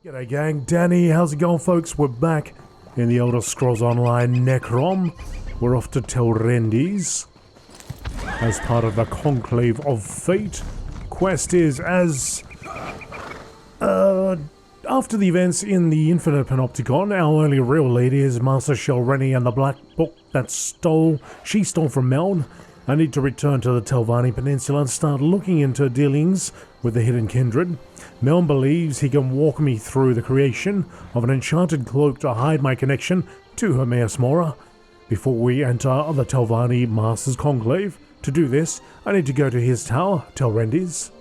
G'day gang, Danny, how's it going folks? We're back in the Elder Scrolls Online Necrom. We're off to Telvanni as part of the Conclave of Fate. Quest is as... after the events in the Infinite Panopticon, our only real lead is Master Telvanni and the Black Book that she stole from Meln. I need to return to the Telvanni Peninsula and start looking into dealings with the Hidden Kindred. Meln believes he can walk me through the creation of an enchanted cloak to hide my connection to Hermaeus Mora before we enter the Telvanni Master's Conclave. To do this, I need to go to his tower, Telvanni.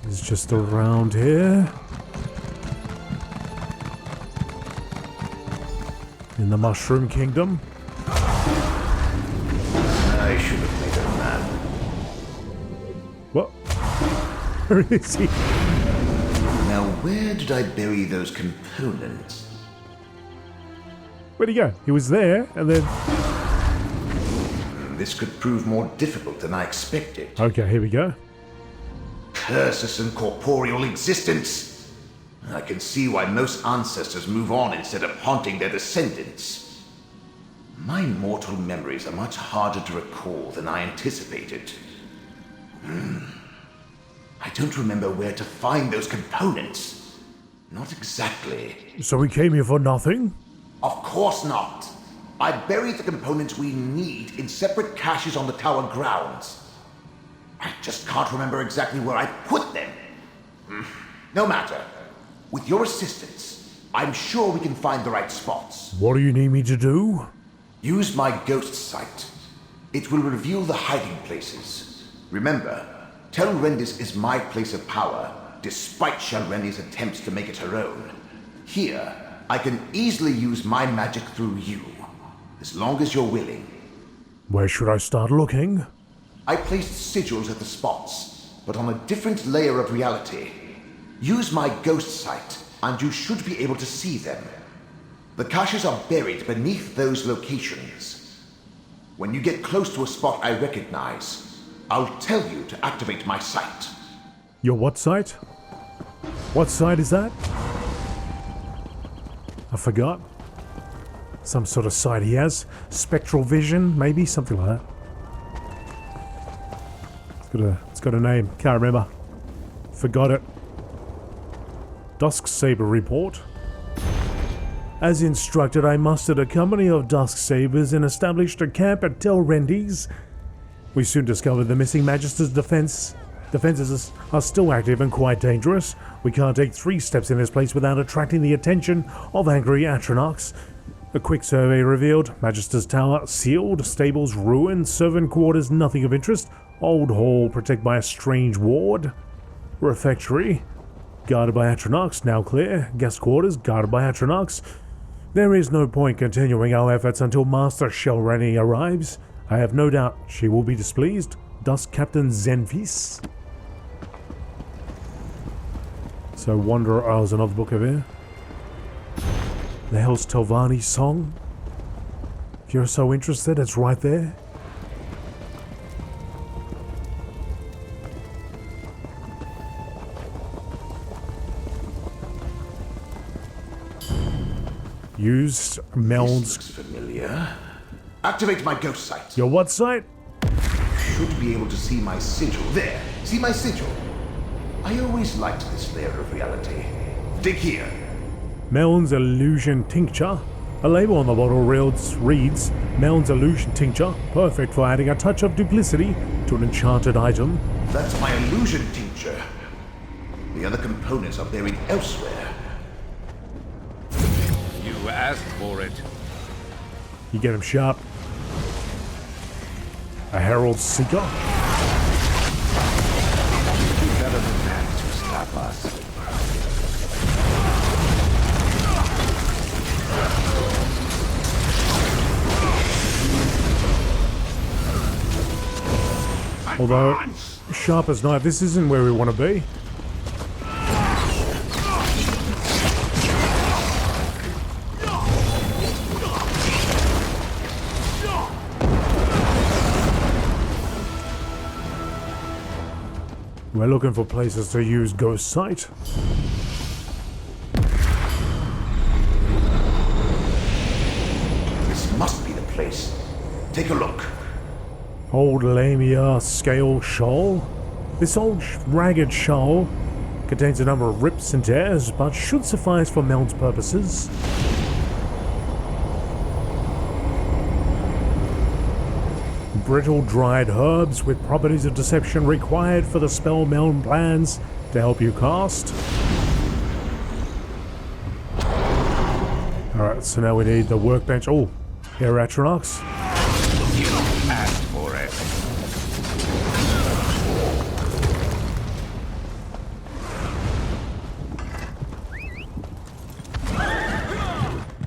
It's just around here. In the Mushroom Kingdom. I should have made a map. What? Where is he? Now, where did I bury those components? Where'd he go? He was there, and then... This could prove more difficult than I expected. Okay, here we go. Curses and corporeal existence. I can see why most ancestors move on instead of haunting their descendants. My mortal memories are much harder to recall than I anticipated. I don't remember where to find those components. Not exactly. So we came here for nothing? Of course not. I buried the components we need in separate caches on the tower grounds. I just can't remember exactly where I put them. No matter. With your assistance, I'm sure we can find the right spots. What do you need me to do? Use my ghost sight. It will reveal the hiding places. Remember, Telvanni is my place of power, despite Telvanni's attempts to make it her own. Here, I can easily use my magic through you, as long as you're willing. Where should I start looking? I placed sigils at the spots, but on a different layer of reality. Use my ghost sight, and you should be able to see them. The caches are buried beneath those locations. When you get close to a spot I recognize, I'll tell you to activate my sight. Your what sight? What sight is that? I forgot. Some sort of sight he has. Spectral vision, maybe? Something like that. It's got a name. Can't remember. Forgot it. Dusk Saber report. As instructed, I mustered a company of Dusk Sabers and established a camp at Telvanni. We soon discovered the missing Magister's defenses are still active and quite dangerous. We can't take 3 steps in this place without attracting the attention of angry Atronachs. A quick survey revealed Magister's tower sealed, stables ruined, servant quarters nothing of interest, old hall protected by a strange ward, refectory guarded by Atronachs now clear, guest quarters guarded by Atronachs. There is no point continuing our efforts until Master Telvanni arrives. I have no doubt she will be displeased. Dusk Captain Zenfis. So Wanderer, oh, there's another book over here. The hell's Telvanni's song? If you're so interested, it's right there. Use Meln's... This looks familiar. Activate my ghost sight. Your what sight? Should be able to see my sigil. There. See my sigil? I always liked this layer of reality. Dig here. Meln's Illusion Tincture. A label on the bottle reads, Meln's Illusion Tincture, perfect for adding a touch of duplicity to an enchanted item. That's my illusion tincture. The other components are buried elsewhere. You asked for it. You get him sharp. A Herald Seeker. Better than that to stop us. Although, sharp as knife, this isn't where we want to be. We're looking for places to use Ghost Sight. This must be the place. Take a look. Old Lamia scale shoal. This old ragged shoal contains a number of rips and tears, but should suffice for mount purposes. Brittle dried herbs with properties of deception required for the spell mount plans to help you cast. Alright, so now we need the workbench. Oh, here are Atronox. You asked for it.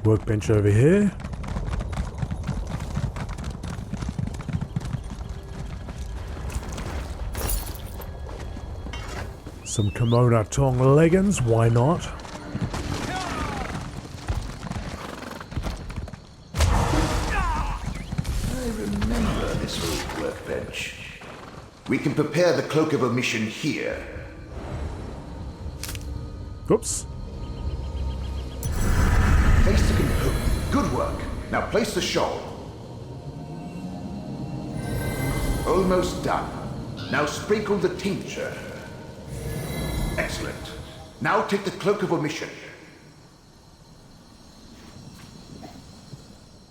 Workbench over here. Some kimono tong leggings, why not? I remember this old workbench. We can prepare the Cloak of Omission here. Oops. Place the component. Good work. Now place the shawl. Almost done. Now sprinkle the tincture. Excellent. Now take the Cloak of Omission.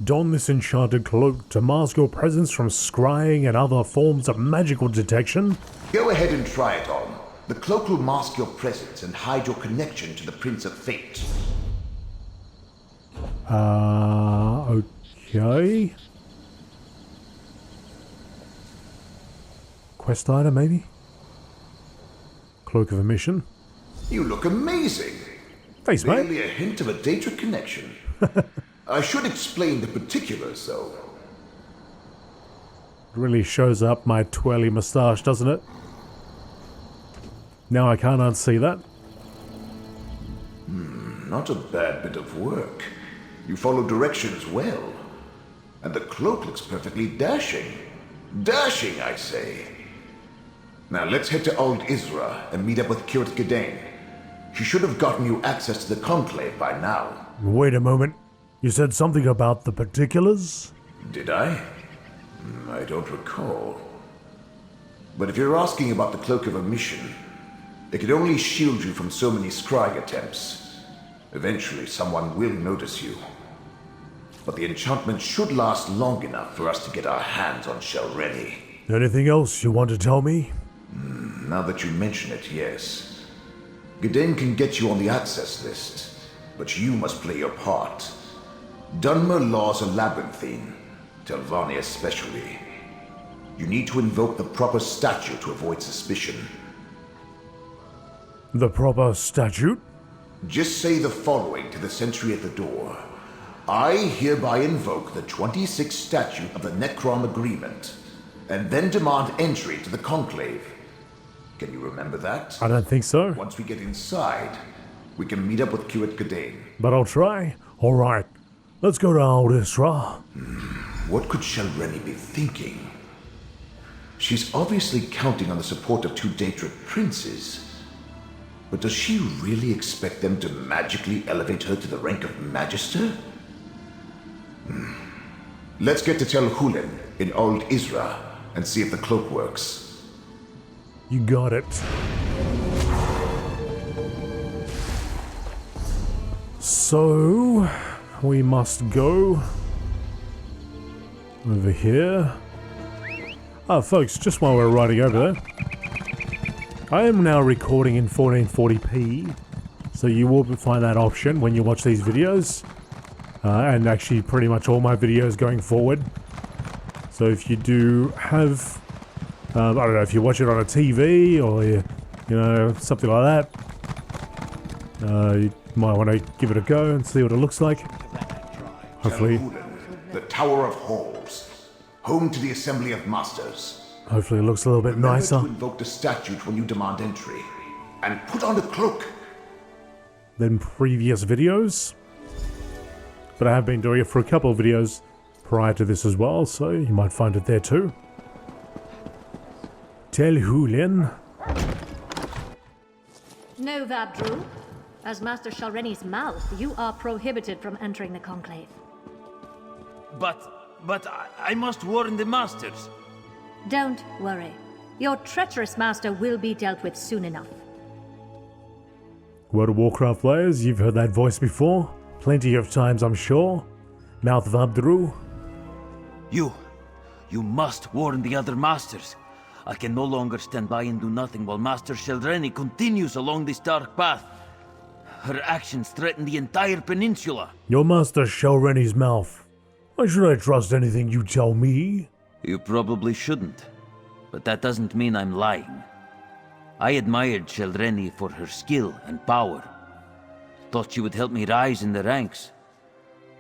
Don this enchanted cloak to mask your presence from scrying and other forms of magical detection. Go ahead and try it on. The cloak will mask your presence and hide your connection to the Prince of Fate. Okay. Quest item, maybe? Cloak of Omission. You look amazing. Thanks, mate. Barely a hint of a Daedric connection. I should explain the particulars, though. It really shows up my twirly moustache, doesn't it? Now I can't unsee that. Not a bad bit of work. You follow directions well. And the cloak looks perfectly dashing. Dashing, I say. Now let's head to Old Isra and meet up with Kirt Gadain. She should have gotten you access to the Conclave by now. Wait a moment. You said something about the particulars? Did I? I don't recall. But if you're asking about the Cloak of Omission, it could only shield you from so many scrying attempts. Eventually, someone will notice you. But the enchantment should last long enough for us to get our hands on Shelreni. Anything else you want to tell me? Now that you mention it, yes. Gadain can get you on the access list, but you must play your part. Dunmer laws are labyrinthine, Telvanni especially. You need to invoke the proper statute to avoid suspicion. The proper statute? Just say the following to the sentry at the door. I hereby invoke the 26th statute of the Necrom agreement, and then demand entry to the Conclave. Can you remember that? I don't think so. Once we get inside, we can meet up with Kirt Gadain. But I'll try. Alright. Let's go to Old Isra. What could Shelreni be thinking? She's obviously counting on the support of two Daedric princes. But does she really expect them to magically elevate her to the rank of Magister? Let's get to Tel Hulen in Old Isra and see if the cloak works. You got it. So, we must go over here. Ah, folks, just while we're riding over there, I am now recording in 1440p, so you will find that option when you watch these videos, and actually pretty much all my videos going forward. So if you do have, I don't know, if you watch it on a TV or you know, something like that, you might want to give it a go and see what it looks like. Hopefully, The Tower of Halls, home to the Assembly of Masters. hopefully it looks a little bit Remember nicer to invoke the statute when you demand entry, and put on the cloak. than previous videos. But I have been doing it for a couple of videos prior to this as well, so you might find it there too. Tel Hulen. No, Vabdru. As Master Shalreni's mouth, you are prohibited from entering the Conclave. But I must warn the masters. Don't worry. Your treacherous master will be dealt with soon enough. World of Warcraft players, you've heard that voice before. Plenty of times, I'm sure. Mouth of Abdru. You must warn the other masters. I can no longer stand by and do nothing while Master Shalreni continues along this dark path. Her actions threaten the entire peninsula. Your master Shalreni's mouth. Why should I trust anything you tell me? You probably shouldn't, but that doesn't mean I'm lying. I admired Shalreni for her skill and power. Thought she would help me rise in the ranks.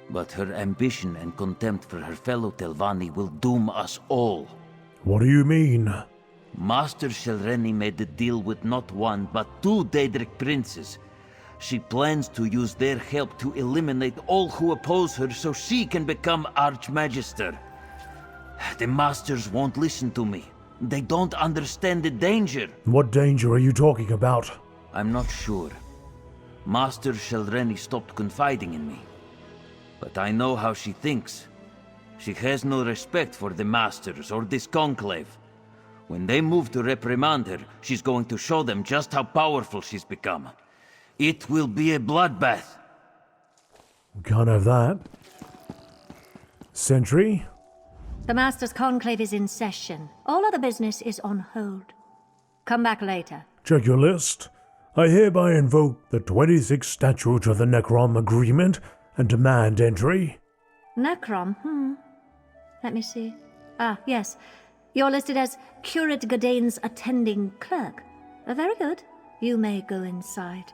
But her ambition and contempt for her fellow Telvanni will doom us all. What do you mean? Master Shalreni made a deal with not one, but two Daedric princes. She plans to use their help to eliminate all who oppose her so she can become Archmagister. The masters won't listen to me. They don't understand the danger. What danger are you talking about? I'm not sure. Master Shalreni stopped confiding in me. But I know how she thinks. She has no respect for the masters or this conclave. When they move to reprimand her, she's going to show them just how powerful she's become. It will be a bloodbath. Can't have that. Sentry? The Master's Conclave is in session. All other business is on hold. Come back later. Check your list. I hereby invoke the 26th statute of the Necrom Agreement and demand entry. Necrom? Let me see. Ah, yes. You're listed as Curate Godane's attending clerk. Very good. You may go inside.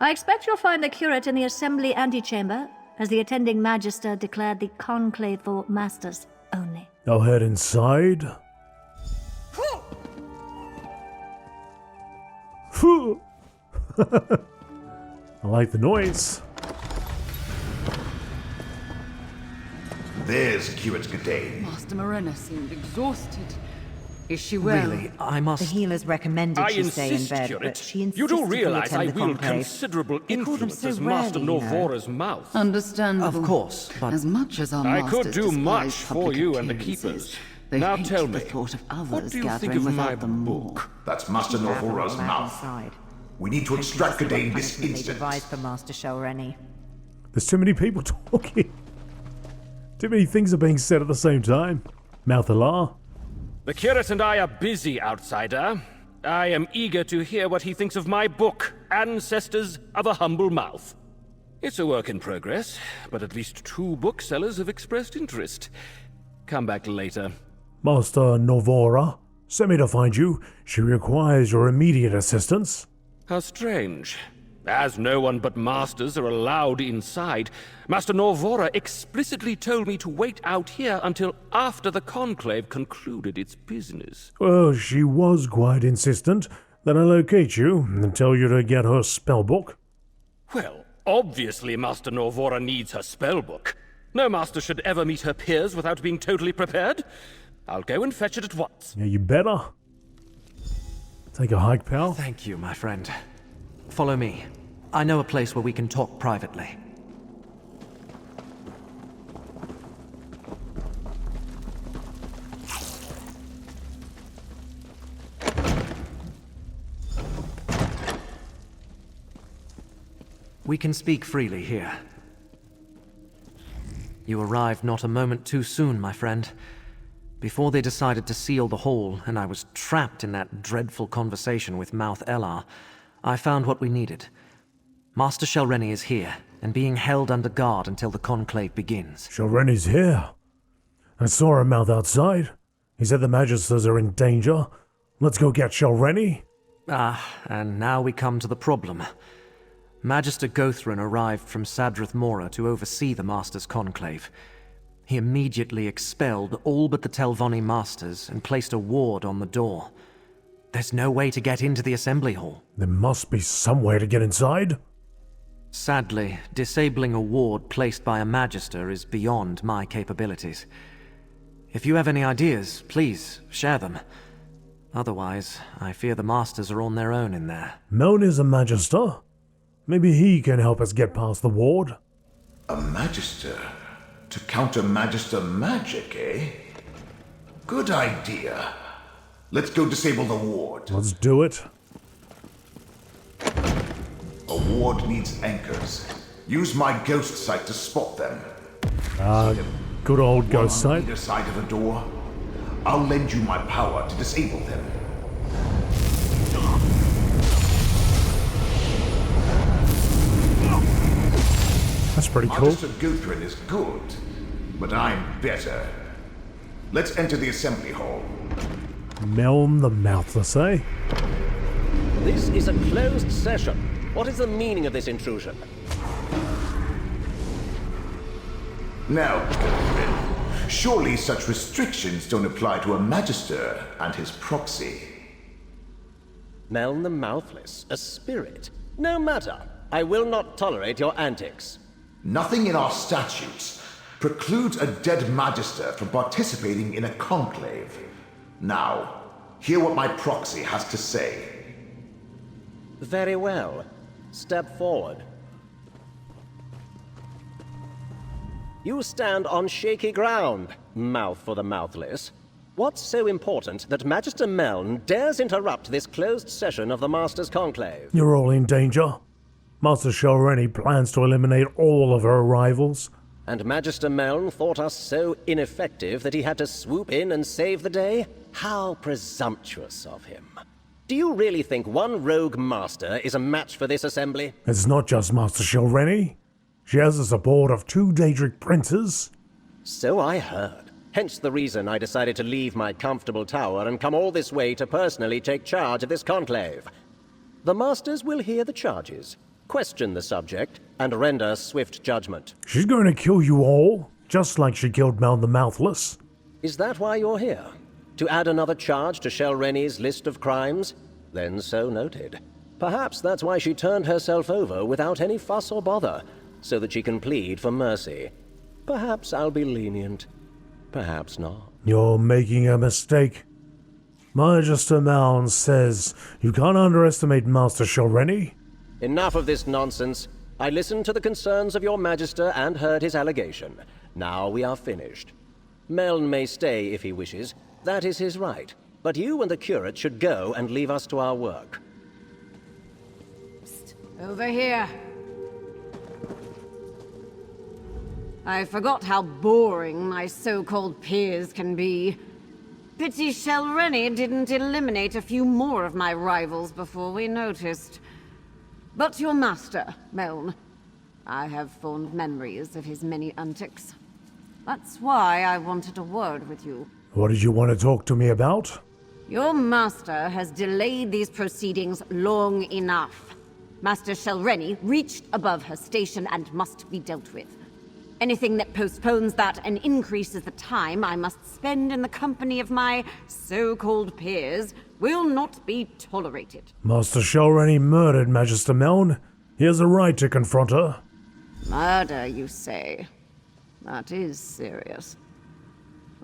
I expect you'll find the curate in the assembly antechamber, as the attending magister declared the conclave for masters only. I'll head inside. I like the noise. There's Curate Godane. Master Morena seemed exhausted. Is she well? Really, I must... The healers recommended I she stay in insist, bed, Curate. but she insisted You do to realize I attend the wield conclave. considerable They call them influence so as Master rarely, you know. Norvora's mouth. Understandable. Of course, but... As much as our I masters could do despise much for public you and the appearances, keepers. they Now hate tell the me, thought of others what do you gathering think of my without them book? more. That's Master Norvora's mouth. Inside. We need to extract Godane this They instant. devised for Master Shalreni. There's too many people talking. Too many things are being said at the same time. Mouth alar. The curate and I are busy, outsider. I am eager to hear what he thinks of my book, Ancestors of a Humble Mouth. It's a work in progress, but at least 2 booksellers have expressed interest. Come back later. Master Norvora, sent me to find you. She requires your immediate assistance. How strange. As no one but masters are allowed inside, Master Norvora explicitly told me to wait out here until after the conclave concluded its business. Well, she was quite insistent that I locate you and tell you to get her spellbook. Well, obviously Master Norvora needs her spellbook. No master should ever meet her peers without being totally prepared. I'll go and fetch it at once. Yeah, you better. Take a hike, pal. Thank you, my friend. Follow me. I know a place where we can talk privately. We can speak freely here. You arrived not a moment too soon, my friend. Before they decided to seal the hall, and I was trapped in that dreadful conversation with Mouth Elar, I found what we needed. Master Shalreni is here, and being held under guard until the conclave begins. Shalreni's here. I saw her mouth outside. He said the Magisters are in danger. Let's go get Shalreni. And now we come to the problem. Magister Gothran arrived from Sadrith Mora to oversee the Master's conclave. He immediately expelled all but the Telvanni Masters and placed a ward on the door. There's no way to get into the assembly hall. There must be some way to get inside. Sadly, disabling a ward placed by a Magister is beyond my capabilities. If you have any ideas, please share them. Otherwise, I fear the Masters are on their own in there. Meln is a Magister. Maybe he can help us get past the ward. A Magister? To counter Magister magic, eh? Good idea. Let's go disable the ward. Let's do it. A ward needs anchors. Use my ghost sight to spot them. Good old ghost One on sight. either side of a door. I'll lend you my power to disable them. That's pretty cool. Magister Guthrin is good, but I'm better. Let's enter the assembly hall. Meln the Mouthless, eh? This is a closed session. What is the meaning of this intrusion? Now, Guthrin, surely such restrictions don't apply to a Magister and his proxy. Meln the Mouthless, a spirit. No matter. I will not tolerate your antics. Nothing in our statutes precludes a dead Magister from participating in a conclave. Now, hear what my proxy has to say. Very well. Step forward. You stand on shaky ground, mouth for the mouthless. What's so important that Magister Meln dares interrupt this closed session of the Master's Conclave? You're all in danger. Master Shalreni plans to eliminate all of her rivals. And Magister Meln thought us so ineffective that he had to swoop in and save the day? How presumptuous of him. Do you really think one rogue master is a match for this assembly? It's not just Master Shalreni. She has the support of 2 Daedric princes. So I heard. Hence the reason I decided to leave my comfortable tower and come all this way to personally take charge of this conclave. The Masters will hear the charges, question the subject, and render swift judgment. She's going to kill you all, just like she killed Meln the Mouthless. Is that why you're here? To add another charge to Shalreni's list of crimes? Then so noted. Perhaps that's why she turned herself over without any fuss or bother, so that she can plead for mercy. Perhaps I'll be lenient. Perhaps not. You're making a mistake. Magister Meln says you can't underestimate Master Shalreni. Enough of this nonsense. I listened to the concerns of your Magister and heard his allegation. Now we are finished. Meln may stay if he wishes. That is his right. But you and the curate should go and leave us to our work. Psst, over here. I forgot how boring my so-called peers can be. Pity Shalreni didn't eliminate a few more of my rivals before we noticed. But your master, Meln. I have fond memories of his many antics. That's why I wanted a word with you. What did you want to talk to me about? Your master has delayed these proceedings long enough. Master Shalreni reached above her station and must be dealt with. Anything that postpones that and increases the time I must spend in the company of my so-called peers will not be tolerated. Master Shalreni murdered Magister Meln. He has a right to confront her. Murder, you say? That is serious.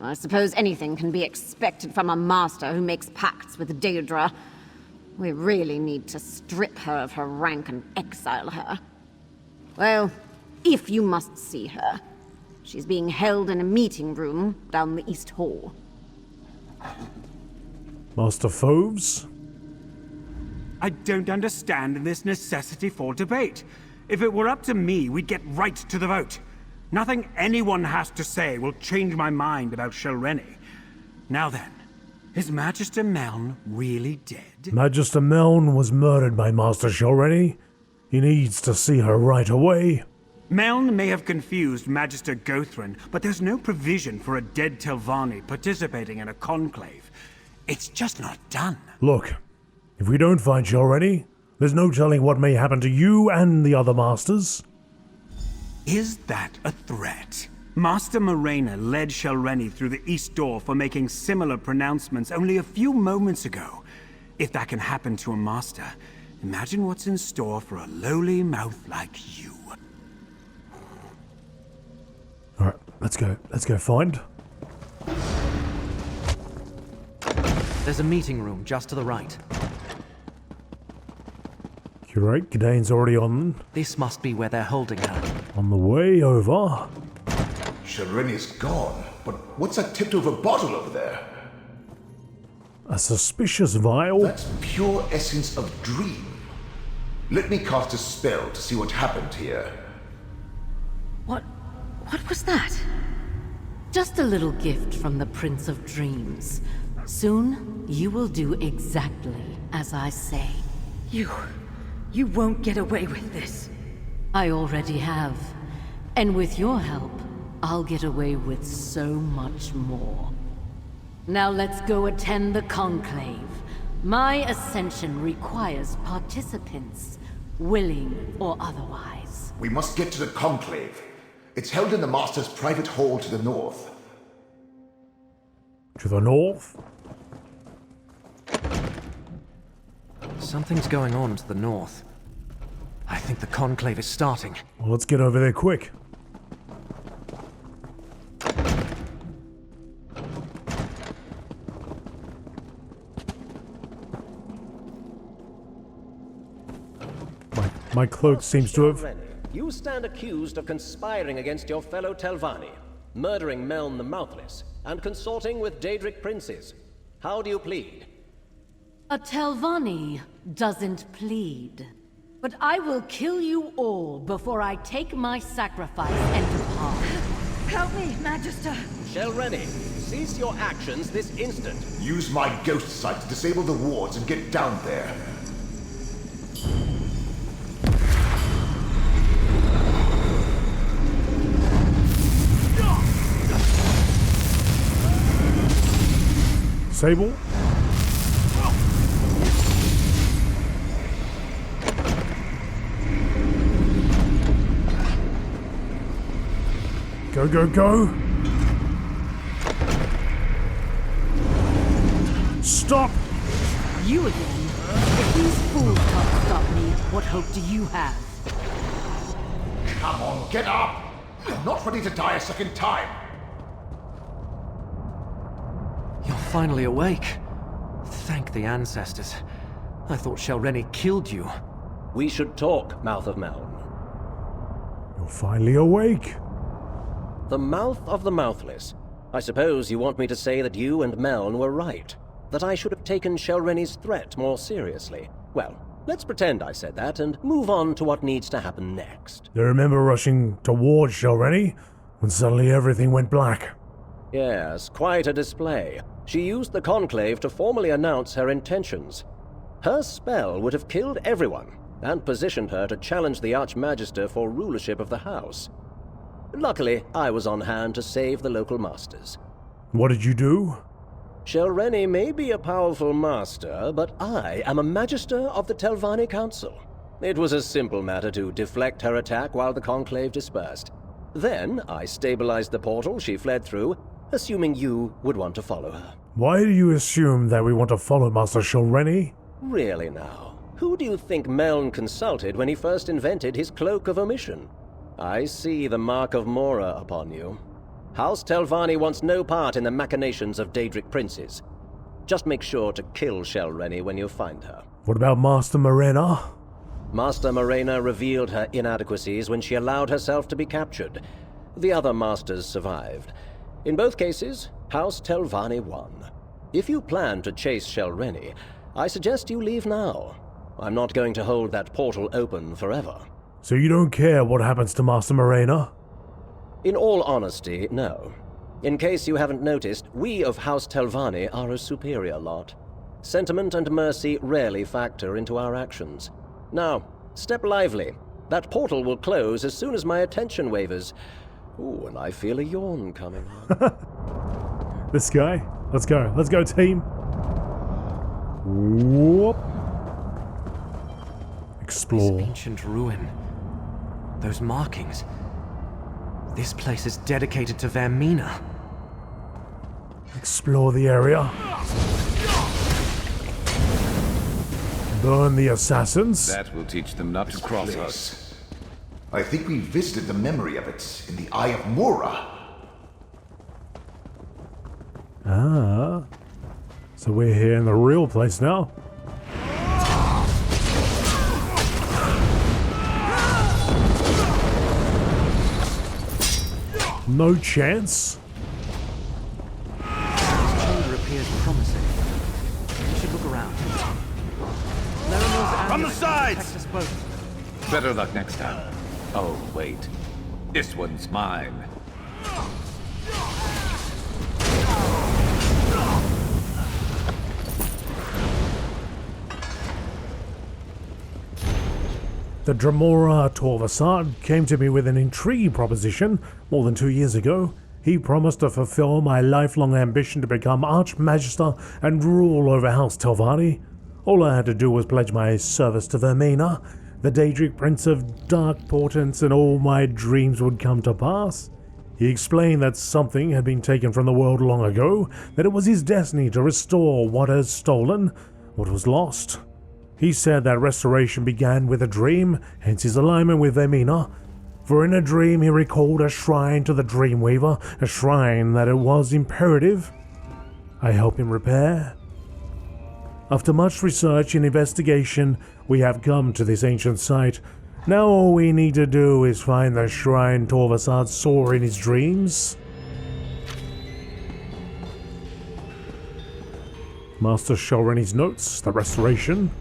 I suppose anything can be expected from a master who makes pacts with Daedra. We really need to strip her of her rank and exile her. Well, if you must see her, she's being held in a meeting room down the East Hall. Master Foves? I don't understand this necessity for debate. If it were up to me, we'd get right to the vote. Nothing anyone has to say will change my mind about Shalreni. Now then, is Magister Meln really dead? Magister Meln was murdered by Master Shalreni. He needs to see her right away. Meln may have confused Magister Guthrin, but there's no provision for a dead Telvanni participating in a conclave. It's just not done. Look, if we don't find Shalreni, there's no telling what may happen to you and the other masters. Is that a threat? Master Morena led Shalreni through the East Door for making similar pronouncements only a few moments ago. If that can happen to a master, imagine what's in store for a lowly mouth like you. Alright, let's go find. There's a meeting room just to the right. You're right, Gdane's already on This must be where they're holding her. the way over. Shalreni's gone, but what's that tipped over bottle over there? A suspicious vial. That's pure essence of dream. Let me cast a spell to see what happened here. What was that? Just a little gift from the Prince of Dreams. Soon, you will do exactly as I say. You won't get away with this. I already have. And with your help, I'll get away with so much more. Now let's go attend the Conclave. My ascension requires participants, willing or otherwise. We must get to the Conclave. It's held in the Master's private hall to the north. To the north? Something's going on to the north. I think the Conclave is starting. Well, let's get over there quick. My cloak seems to have... Shalreni, you stand accused of conspiring against your fellow Telvanni, murdering Meln the Mouthless, and consorting with Daedric princes. How do you plead? A Telvanni doesn't plead. But I will kill you all before I take my sacrifice and depart. Help me, Magister. Shalreni, cease your actions this instant. Use my ghost sight to disable the wards and get down there. Sable? Go, go, go! Stop! You again? If these fools can't stop me, what hope do you have? Come on, get up! I'm not ready to die a second time. You're finally awake. Thank the ancestors. I thought Shalreni killed you. We should talk, Mouth of Meln. You're finally awake. The Mouth of the Mouthless. I suppose you want me to say that you and Meln were right. That I should have taken Shalreni's threat more seriously. Well, let's pretend I said that and move on to what needs to happen next. They remember rushing towards Shalreni when suddenly everything went black. Yes, quite a display. She used the Conclave to formally announce her intentions. Her spell would have killed everyone, and positioned her to challenge the Archmagister for rulership of the house. Luckily, I was on hand to save the local masters. What did you do? Shalreni may be a powerful master, but I am a Magister of the Telvanni Council. It was a simple matter to deflect her attack while the Conclave dispersed. Then, I stabilized the portal she fled through, assuming you would want to follow her. Why do you assume that we want to follow Master Shalreni? Really now, who do you think Meln consulted when he first invented his Cloak of Omission? I see the mark of Mora upon you. House Telvanni wants no part in the machinations of Daedric princes. Just make sure to kill Shalreni when you find her. What about Master Morena? Master Morena revealed her inadequacies when she allowed herself to be captured. The other masters survived. In both cases, House Telvanni won. If you plan to chase Shalreni, I suggest you leave now. I'm not going to hold that portal open forever. So you don't care what happens to Master Morena? In all honesty, no. In case you haven't noticed, we of House Telvanni are a superior lot. Sentiment and mercy rarely factor into our actions. Now, step lively. That portal will close as soon as my attention wavers. Ooh, and I feel a yawn coming on. This guy? Let's go. Let's go, team. Whoop. Explore. This ancient ruin. Those markings. This place is dedicated to Vermina. Explore the area. Burn the assassins. That will teach them not to cross us. I think we visited the memory of it in the Eye of Mora. Ah. So we're here in the real place now. No chance. This chamber appears promising. We should look around. From the sides! Protect us both. Better luck next time. Oh, wait. This one's mine. The Dremora Torvasad came to me with an intriguing proposition more than 2 years ago. He promised to fulfill my lifelong ambition to become Archmagister and rule over House Telvanni. All I had to do was pledge my service to Vermina, the Daedric Prince of Dark Portents, and all my dreams would come to pass. He explained that something had been taken from the world long ago, that it was his destiny to restore what was stolen, what was lost. He said that restoration began with a dream, hence his alignment with Vermina. For in a dream he recalled a shrine to the Dreamweaver, a shrine that it was imperative I help him repair. After much research and investigation, we have come to this ancient site. Now all we need to do is find the shrine Torvasad saw in his dreams. Master Sholreni's notes, the restoration.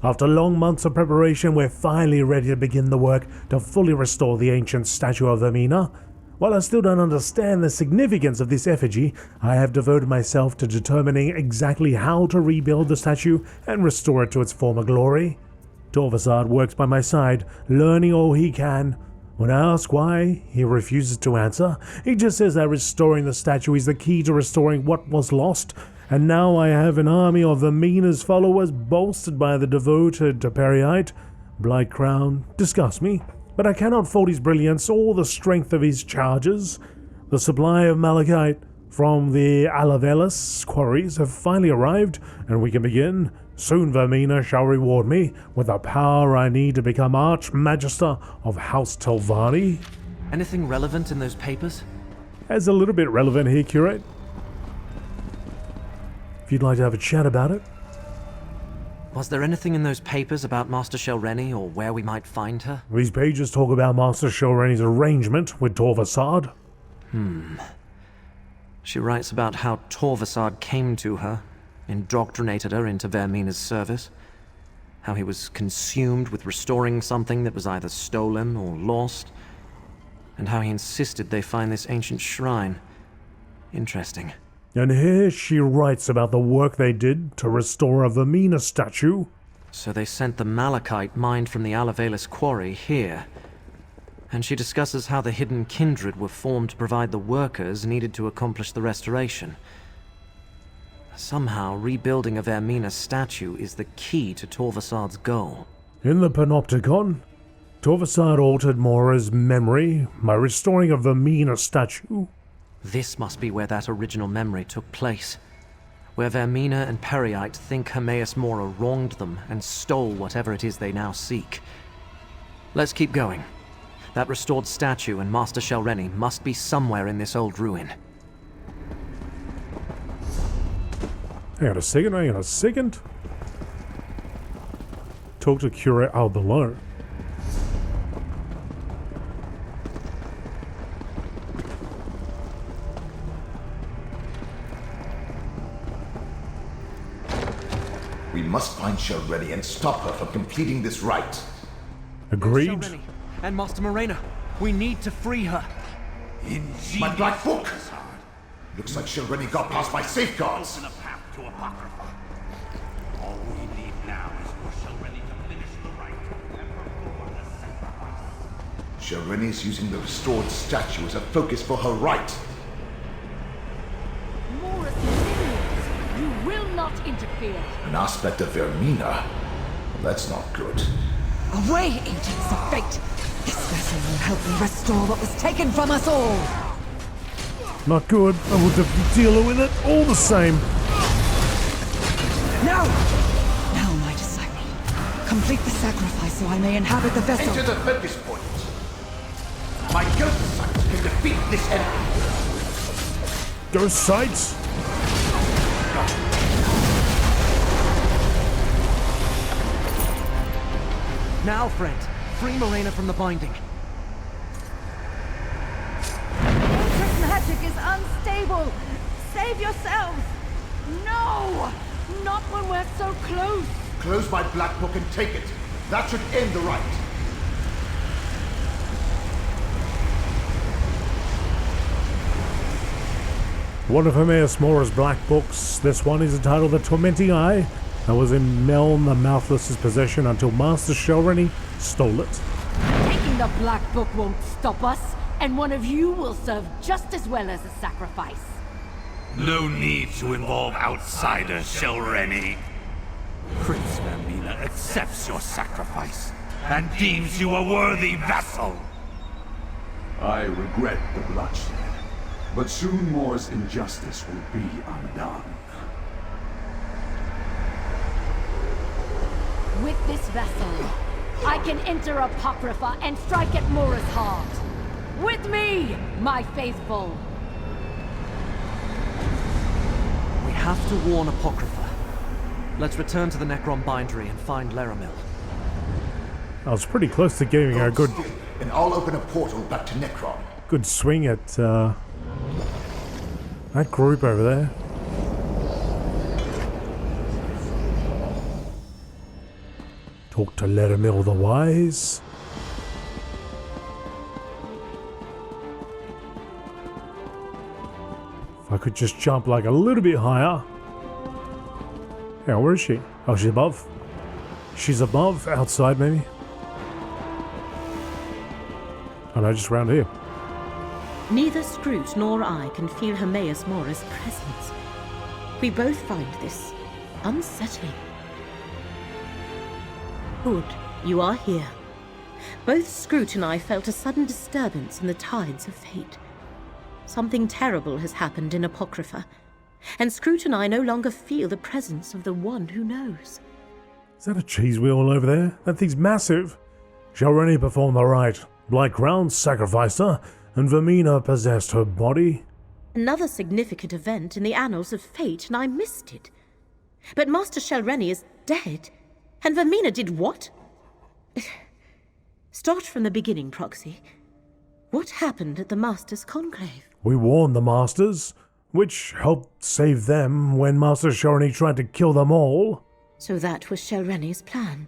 After long months of preparation, we're finally ready to begin the work to fully restore the ancient statue of Vermina. While I still don't understand the significance of this effigy, I have devoted myself to determining exactly how to rebuild the statue and restore it to its former glory. Torvasad works by my side, learning all he can. When I ask why, he refuses to answer. He just says that restoring the statue is the key to restoring what was lost. And now I have an army of Vermina's followers bolstered by the devoted Periite. Blightcrown disgusts me, but I cannot fault his brilliance or the strength of his charges. The supply of malachite from the Alavelis quarries have finally arrived, and we can begin. Soon Vermina shall reward me with the power I need to become Archmagister of House Telvanni. Anything relevant in those papers? As a little bit relevant here, Curate. If you'd like to have a chat about it. Was there anything in those papers about Master Sholreni or where we might find her? These pages talk about Master Sholreni's arrangement with Torvasad. She writes about how Torvasad came to her, indoctrinated her into Vermina's service, how he was consumed with restoring something that was either stolen or lost, and how he insisted they find this ancient shrine. Interesting. And here she writes about the work they did to restore a Vermina statue. So they sent the malachite mined from the Alavelis quarry here. And she discusses how the hidden kindred were formed to provide the workers needed to accomplish the restoration. Somehow, rebuilding a Vermina statue is the key to Torvasad's goal. In the Panopticon, Torvasad altered Mora's memory by restoring a Vermina statue. This must be where that original memory took place. Where Vermina and Periite think Hermaeus Mora wronged them and stole whatever it is they now seek. Let's keep going. That restored statue and Master Sholreni must be somewhere in this old ruin. Hang on a second. Talk to Curate Al below. We must find Sholreni and stop her from completing this rite. Agreed. Sholreni and Master Morena. We need to free her. My black book! Looks like Sholreni got past my safeguards. Open a path to Apocrypha. All we need now is for Sholreni to finish the rite and perform the sacrifice. Sholreni is using the restored statue as a focus for her rite. Mora's minions! You will not interfere! An aspect of Vermina? That's not good. Away, agents of fate! This vessel will help me restore what was taken from us all! Not good. I will deal with it all the same. Now! Now, my disciple. Complete the sacrifice so I may inhabit the vessel. Enter the focus point. My ghost sight can defeat this enemy. Ghost sights? Now, friend, free Morena from the binding. Daedric magic is unstable. Save yourselves. No! Not when we're so close. Close my black book and take it. That should end the rite. One of Hermaeus Mora's black books. This one is entitled The Tormenting Eye, and was in Meln the Mouthless's possession until Master Shelreni stole it. Taking the Black Book won't stop us, and one of you will serve just as well as a sacrifice. No need to involve outsiders, Shelreni. Prince Vermina accepts your sacrifice and deems you a worthy vassal. I regret the bloodshed, but soon Mor's injustice will be undone. With this vessel, I can enter Apocrypha and strike at Mora's heart. With me, my faithful! We have to warn Apocrypha. Let's return to the Necrom bindery and find Laramil. I was pretty close to giving her a good... And I'll open a portal back to Necrom. Good swing at, that group over there. Talk to Laramil the Wise. If I could just jump like a little bit higher. Yeah, where is she? Oh, she's above. She's above, outside maybe. Oh no, just around here. Neither Scrooge nor I can feel Hermaeus Mora's presence. We both find this unsettling. Good, you are here. Both Scrooge and I felt a sudden disturbance in the tides of fate. Something terrible has happened in Apocrypha, and Scrooge and I no longer feel the presence of the one who knows. Is that a cheese wheel over there? That thing's massive. Shelreni performed the rite. Blight Crown sacrificed her, and Vermina possessed her body. Another significant event in the annals of fate, and I missed it. But Master Shelreni is dead, and Vermina did what? Start from the beginning, Proxy. What happened at the Master's Conclave? We warned the Masters, which helped save them when Master Shelreni tried to kill them all. So that was Shelreni's plan.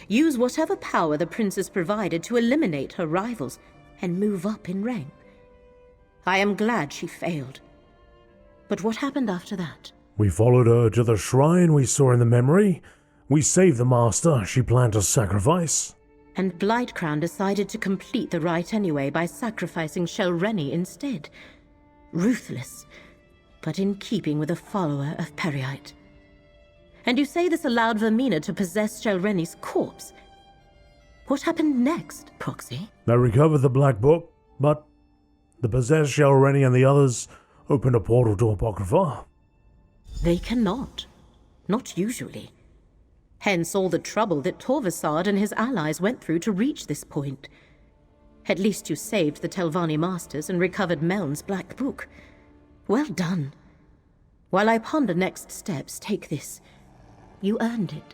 Use whatever power the princess provided to eliminate her rivals and move up in rank. I am glad she failed. But what happened after that? We followed her to the shrine we saw in the memory. We saved the Master she planned to sacrifice. And Blightcrown decided to complete the rite anyway by sacrificing Shelreni instead. Ruthless, but in keeping with a follower of Periite. And you say this allowed Vermina to possess Shelreni's corpse. What happened next, Proxy? They recovered the Black Book, but the possessed Shelreni and the others opened a portal to Apocrypha. They cannot. Not usually. Hence all the trouble that Torvasad and his allies went through to reach this point. At least you saved the Telvanni Masters and recovered Meln's Black Book. Well done. While I ponder next steps, take this. You earned it.